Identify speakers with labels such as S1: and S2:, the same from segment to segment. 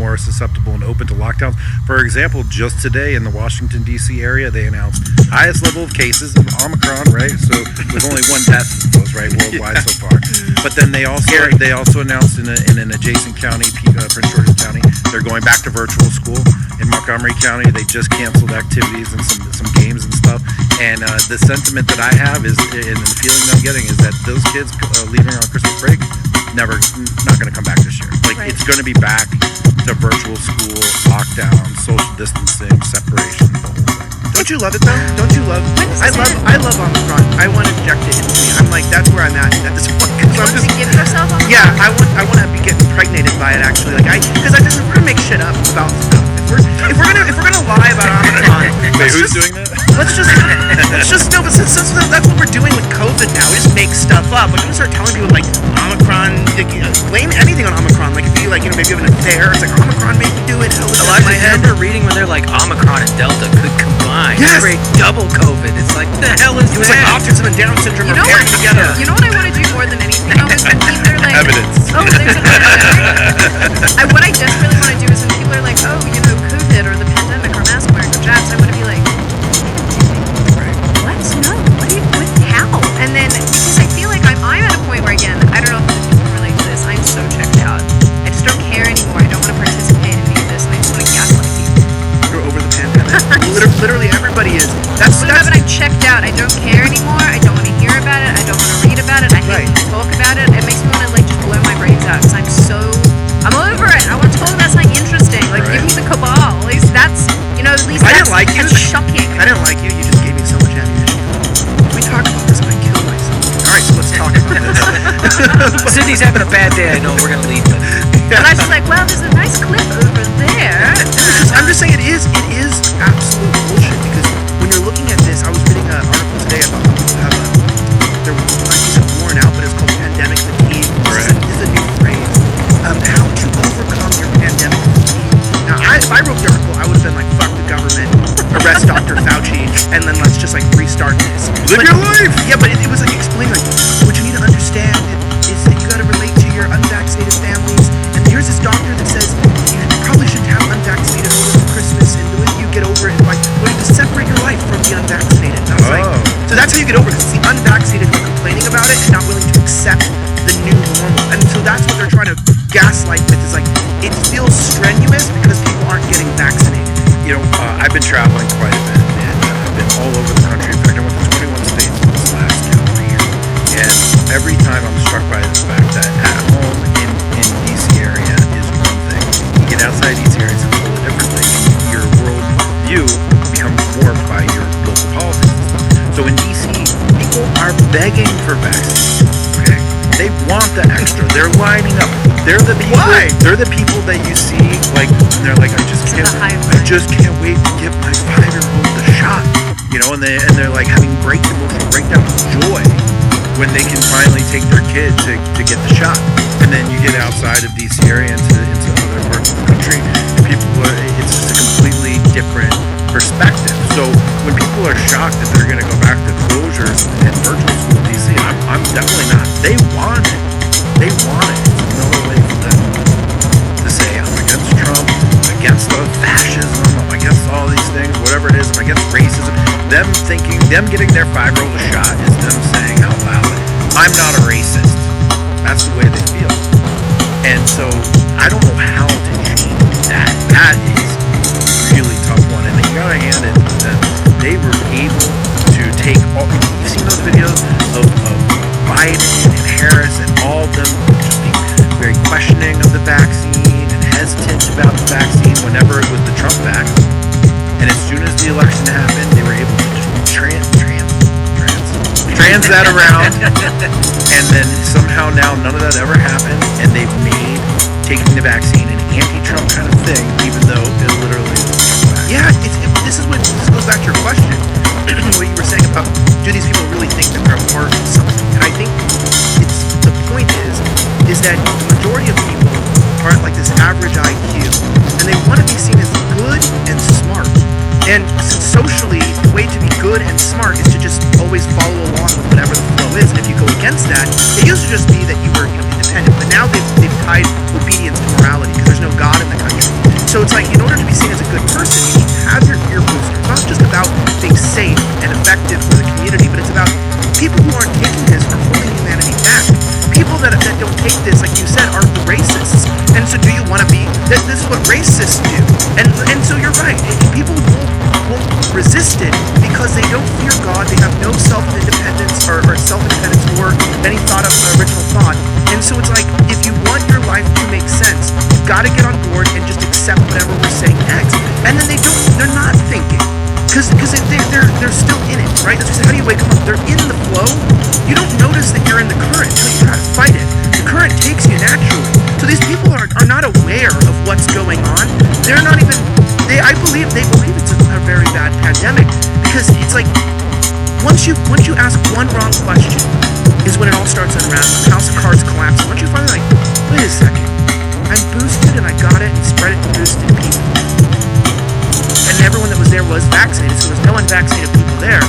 S1: more susceptible and open to lockdowns. For example, just today in the Washington, D.C. area, they announced highest level of cases of Omicron, right? So with only one death, right, worldwide so far. But then they also announced in an adjacent county, Prince George's County, they're going back to virtual school. In Montgomery County, they just canceled activities and some games and stuff. And the sentiment that I have is, and the feeling I'm getting is that those kids leaving on Christmas break, not going to come back this year. Like, right. It's going to be back to virtual school, lockdown, social distancing, separation, the whole thing.
S2: Don't you love it though? Don't you love? I love Omicron. I want to inject it into me. I'm like, that's where I'm at this point.
S3: You want to give yourself Omicron?
S2: Yeah, I want to be getting impregnated by it actually. Like because if we're gonna make shit up about stuff, if we're gonna lie about Omicron,
S1: wait, who's doing that?
S2: Let's just no, but since that's what we're doing with COVID now. We just make stuff up. We're gonna start telling people like Omicron, blame anything on Omicron. Like if you maybe you have an affair, it's like Omicron made you do it.
S4: I remember reading where they're like Omicron and Delta could combine.
S2: Yes.
S4: Create double COVID. It's like, the hell is
S2: it was like autism and Down syndrome are paired together.
S3: You know what I want to do more than anything? Though, is when people are like,
S1: evidence.
S3: Oh, there's a pandemic. What I just really want to do is when people are like, oh, COVID or the pandemic or mask wearing or jabs, I want to be like, what? No. What? How? And then because I feel like I'm at a point where again, I don't know if people can relate to this. I'm so checked out. I just don't care anymore. I don't want to participate in any of this, and I just want to gaslight people.
S2: You're over the pandemic. Literally everybody is. That's
S3: I'm checked out. I don't care anymore. I don't want to hear about it. I don't want to read about it. I hate to talk about it. It makes me want to just blow my brains out because I'm over it. I want to talk about something interesting. Like give me the cabal. At least that's
S2: I didn't like you.
S3: That's shocking.
S2: I didn't like you. You just gave me so much ammunition. Can we talk about this? I'm gonna kill myself. All right, so let's talk about this.
S4: Cindy's having a bad day. I know we're gonna leave.
S3: And I was just like, well, there's a nice clip over there.
S2: I'm just saying it is absolute bullshit because when you're looking at this, I was reading an article today about how people have they're worn out, but it's called pandemic fatigue. This is a new phrase. How to overcome your pandemic fatigue. Now, if I wrote the article, I would have been like, fuck the government, arrest Dr. Fauci, and then let's just restart this.
S1: Live your life!
S2: Yeah, but it was explaining what you need to understand is that you got to relate to your unvaccinated families. And here's this doctor that says you probably should have unvaccinated over Christmas, and the way you get over it is by learning to separate your life from the unvaccinated. And I was like, so that's how you get over it. It's the unvaccinated who are complaining about it and not willing to accept the new normal. And so that's what they're trying to gaslight with is it feels strenuous because people aren't getting vaccinated.
S1: I've been traveling quite a bit, and I've been all over the country. In fact, I went to 21 states this last calendar year. And every time I'm struck by the fact that at home in DC area is one thing. You get outside DC area, it's a totally different thing. Your world view becomes warped by your local politics. So in DC, people are begging for vaccines. Okay? They want the extra. They're lining up. They're the people.
S2: Why?
S1: They're the people that you see and they're like, I just can't wait to give my 5-year-old the shot. And they're like having emotional breakdowns of joy when they can finally take their kid to get the shot. And then you get outside of DC area into other parts of the country, and it's just a completely different perspective. So when people are shocked that they're going to go back to closures and virtual school in DC, I'm definitely not. They want it. It's another way for them to say, I'm against Trump, I'm against fascism, I'm against all these things, whatever it is, I'm against racism. Them getting their 5-year-old a shot is them saying out loud, I'm not a racist. That's the way they feel. And so I don't know how to change that. That is a really tough one. And you gotta hand it to them. They were able to take you've seen those videos of Biden and Harris and all of them just being very questioning of the vaccine and hesitant about the vaccine whenever it was the Trump vax. And as soon as the election happened, they were able to just trans that around, and then somehow now none of that ever happened, and they've made taking the vaccine an anti-Trump kind of thing, even though it literally is a Trump vaccine.
S2: Yeah, this goes back to your question, what you were saying about do these people really think that they're a part of something? And I think the point is that the majority of people are at this average IQ, and they want to be seen as good and smart. And socially, the way to be good and smart is to just always follow along with whatever the flow is. And if you go against that, it used to just be that you were independent. But now they've tied obedience to morality because there's no God in the country. so it's like, in order to be seen as a good person, you need to have your ear booster. It's not just about being safe and effective for the community, but it's about people who aren't taking this are holding humanity back. People that don't take this, like you said, are the racists. And so do you want to be, this is what racists do. And so you're right, people won't resist it because they don't fear God, they have no self-independence or self-independence or any thought of original thought. And so it's like, if you want your life to make sense, you've got to get on board and just accept whatever we're saying next. And then they're not thinking. Because they're still in it, right? That's just, how do you wake them up? They're in the flow. You don't notice that you're in the current until you try to fight it. The current takes you naturally. So these people are not aware of what's going on. They're not even, I believe it's a very bad pandemic, because it's like, once you ask one wrong question is when it all starts unraveling. House of cards collapses. Once you finally like, wait a second, I'm boosted and I got it and spread it to boosted people. And everyone that was there was vaccinated, so there's no unvaccinated people there.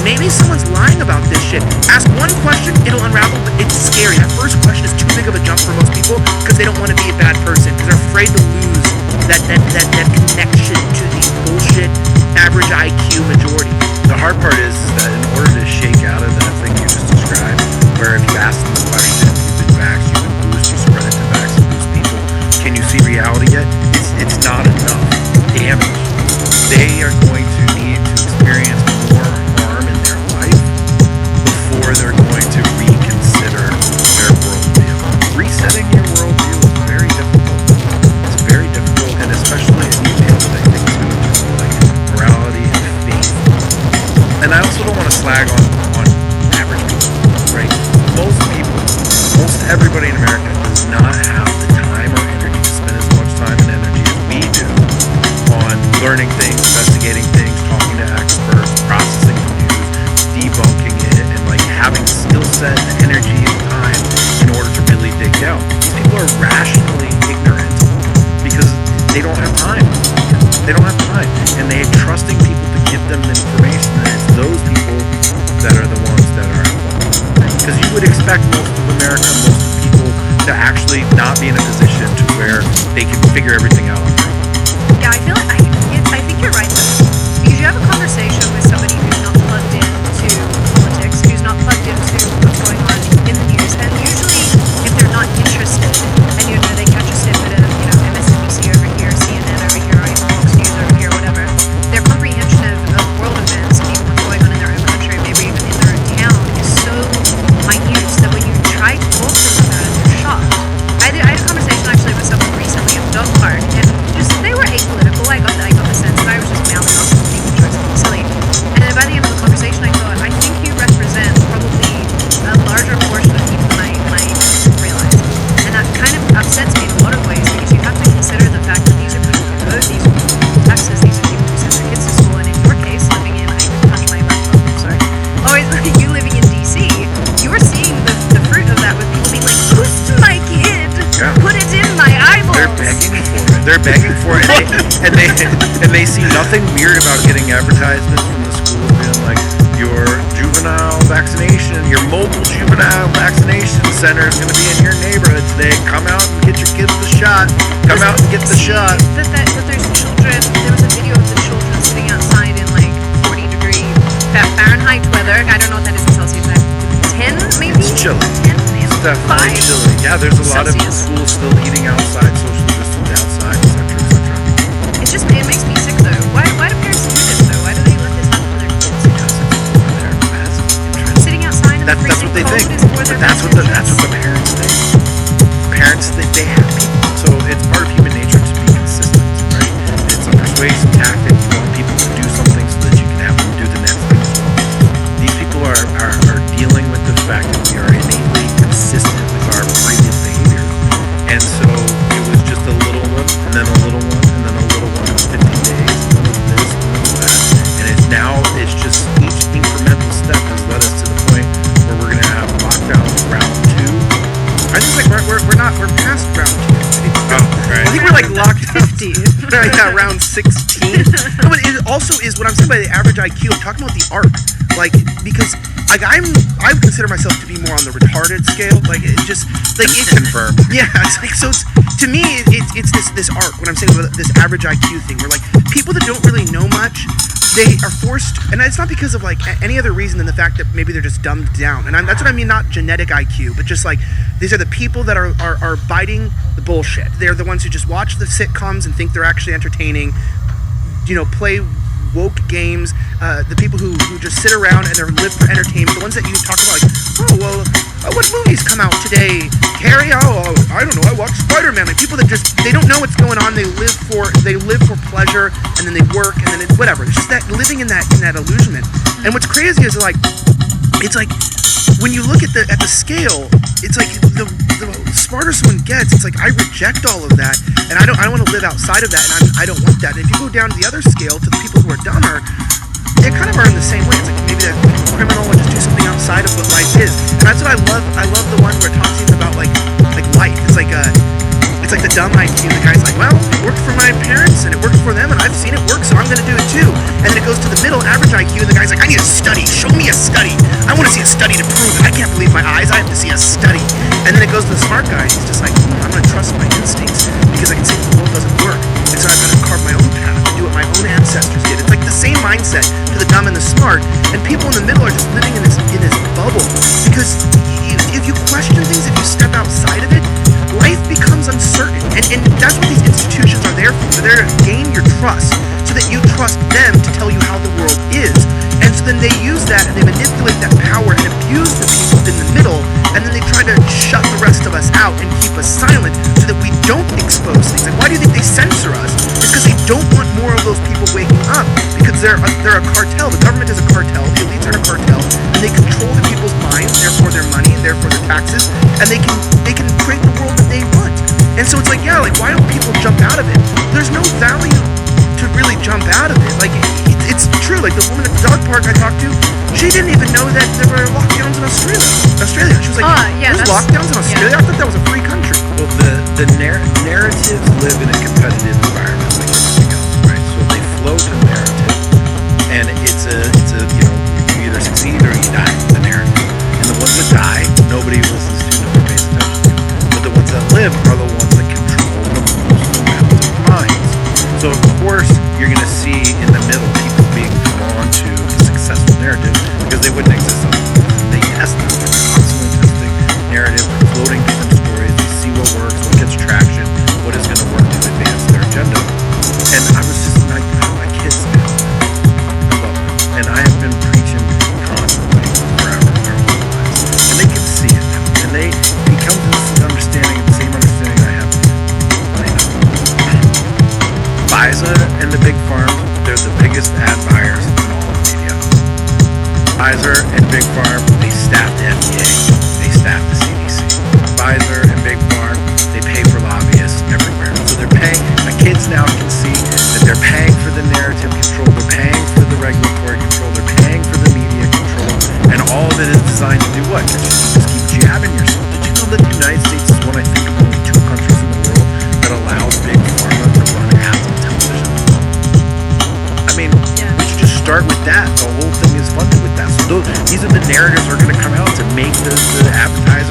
S2: Maybe someone's lying about this shit. Ask one question, it'll unravel, but it's scary. That first question is too big of a jump for most people because they don't want to be a bad person, because they're afraid to lose that connection to the bullshit average IQ majority.
S1: The hard part is that in order to shake out of that thing you just described, where if you ask them the question, you've been vaxxed, you've been boosted, you spread it to vax and boost people, can you see reality yet? It's not enough damage. They are going to need to experience more harm in their life before they're going to reconsider their worldview. Resetting your worldview is very difficult. It's very difficult, and especially in details that I think is going to like morality and faith. And I also don't want to slag on average people, right? Most everybody in America does not have the time or energy to spend as much time and energy as we do on learning things, investigating things, talking to experts, processing the news, debunking it, and like having the skill set, the energy, and time in order to really dig down. These people are rationally ignorant because they don't have time. They don't have time, and they're trusting people to give them the information, and it's those people that are the ones that are at fault. Because you would expect most of America, most of people to actually not be in a position to where they can figure everything out on their own.
S3: Yeah, I feel like I think you're right though. Because you have a conversation with somebody who's not plugged into politics, who's not plugged into what's going on in the news, and usually if they're not interested, and they catch a snippet of MSNBC over here, CNN over here, or even Fox News over here, whatever, their comprehension of world events and even what's going on in their own country, maybe even in their own town, is so minute that when you try to talk to them about it, they're shocked. I had a conversation actually with someone recently at the dog park, and they were apolitical. I got the sense that I was just mouthing off something which was silly. And then by the end of the conversation, I thought, I think you represent probably a larger portion of people than I realize. And that kind of upsets me in a lot of ways, because you have to consider the fact that these are people who go, these are people who Texas, these are people who send their kids to school, and in your case, living in, I can punch my laptop, I'm sorry. Always you living in DC, you are seeing the fruit of that with people being like, boost my kid, put it in my eyeballs.
S1: They're begging for it, and they see nothing weird about getting advertisements from the school being like, your juvenile vaccination, your mobile juvenile vaccination center is going to be in your neighborhood today. Come out and get your kids the shot. Come out and get the shot.
S3: That there's children. There was a video of the children sitting outside in like 40-degree Fahrenheit weather. I don't know what that is in Celsius. 10 maybe.
S1: It's chilly.
S3: 10,
S1: it's definitely chilly. Yeah, there's a lot of schools still eating outside, social distance outside, etc., etc.
S3: It makes me sick though. Why do parents do this though? Why do they let this happen to their kids?
S1: Because it's for their best interest.
S3: Sitting outside in the
S1: That's what they
S3: freezing
S1: think.
S3: cold is for their
S1: That's
S3: best
S1: what the parents think. Parents they have people. So it's part of human nature to be consistent, right? It's a persuasion tactic. You want people to do something so that you can have them do the next thing as well. These people are dealing with the fact that we are innately consistent with our previous behaviors. And so it was just a little one, and then a little one, and then a little one in 15 days, and then this, and then that. And it's just each incremental step has led us to the point where we're going to have lockdown round 2.
S2: I think like we're past round 2.
S1: Oh, right.
S2: I think we're like locked 50. Yeah, round 16. No, but it also is what I'm saying by the average IQ. I'm talking about the arc. Like, because like I consider myself to be more on the retarded scale. Like, it just like it's
S1: Confirmed.
S2: yeah. It's like, so it's, to me it's this arc. When I'm saying about this average IQ thing, where like people that don't really know much, they are forced, and it's not because of like any other reason than the fact that maybe they're just dumbed down. And that's what I mean, not genetic IQ, but just like these are the people that are biting the bullshit. They're the ones who just watch the sitcoms and think they're actually entertaining. You know, play woke games. The people who just sit around and they live for entertainment. The ones that you talk about, like, oh well, what movies come out today, Carrie? Oh, I don't know. I watched Spider-Man. Like, people that just they don't know what's going on. They live for pleasure, and then they work, and then whatever. It's just that living in that illusionment. And what's crazy is like, it's like when you look at the scale, it's like the smarter someone gets, it's like I reject all of that, and I don't want to live outside of that, and I don't want that. And if you go down to the other scale, to the people who are dumber, they kind of are in the same way. It's like maybe that criminal will just do something outside of what life is, and that's what I love. I love the one where it talks even about like life. It's like the dumb IQ. The guy's like, well, it worked for my parents and it worked for them, and I've seen it work, so I'm gonna do it too. And then it goes to the middle average IQ, and the guy's like, I need a study. Show me a study. I want to see a study to prove it. I can't believe my eyes. I have to see a study. And then it goes to the smart guy, and he's just like, I'm gonna trust my instincts because I can see the world doesn't work, and so I've got to carve my own path and do what my own ancestors did. It's like the same mindset to the dumb and the smart, and people in the middle are just living in this bubble because if you question things, if you step outside of it, life becomes uncertain, and that's what these institutions are there for. They're there to gain your trust, so that you trust them to tell you how the world is. And so then they use that and they manipulate that power and abuse the people in the middle, and then they try to shut the rest of us out and keep us silent so that we don't expose things. Like, why do you think they censor us? It's because they don't want more of those people waking up, because they're a cartel. The government is a cartel. The elites are a cartel, and they control the people's minds, therefore their money, and therefore their taxes, and they can create the world that they want. And so it's like, yeah, like, why don't people jump out of it? There's no value to really jump out of it. Like, it's true. Like, the woman at the dog park I talked to, she didn't even know that there were lockdowns in Australia. She was like, there's lockdowns in Australia? I thought that was a free country.
S1: Well, the narratives live in a competitive environment like everything else, right? So they float a narrative, and it's a you know, you either succeed or you die. The narrative, and the ones that die, nobody listens to, nobody pays attention to. But the ones that live are the ones that control the most amount of minds. So of course you're going to see in the middle people being drawn to the successful narrative because they wouldn't exist otherwise. They test them. They're constantly testing narratives. They're floating different stories. They see what works, what gets traction, what is going to work to advance their agenda. And I was just like, my kids now. I love it. And I have been preaching constantly forever their whole lives. And they can see it now. And they come to this understanding, the same understanding I have. FISA and the big farms, they're the biggest ad buyers in all of media. Pfizer and Big Farm, they staff the FDA, they staff the CDC. Pfizer and Big Farm, they pay for lobbyists everywhere. So they're paying, my kids now can see that they're paying for the narrative control, they're paying for the regulatory control, they're paying for the media control, and all of it is designed to do what? Just keep jabbing yourself. Did you know that the United States is one, I think, of only 2 countries in the world that allows Big Pharma to run ads on television? I mean, we should just start with that. The whole thing is funded with that. So these are the narratives that are going to come out to make the advertising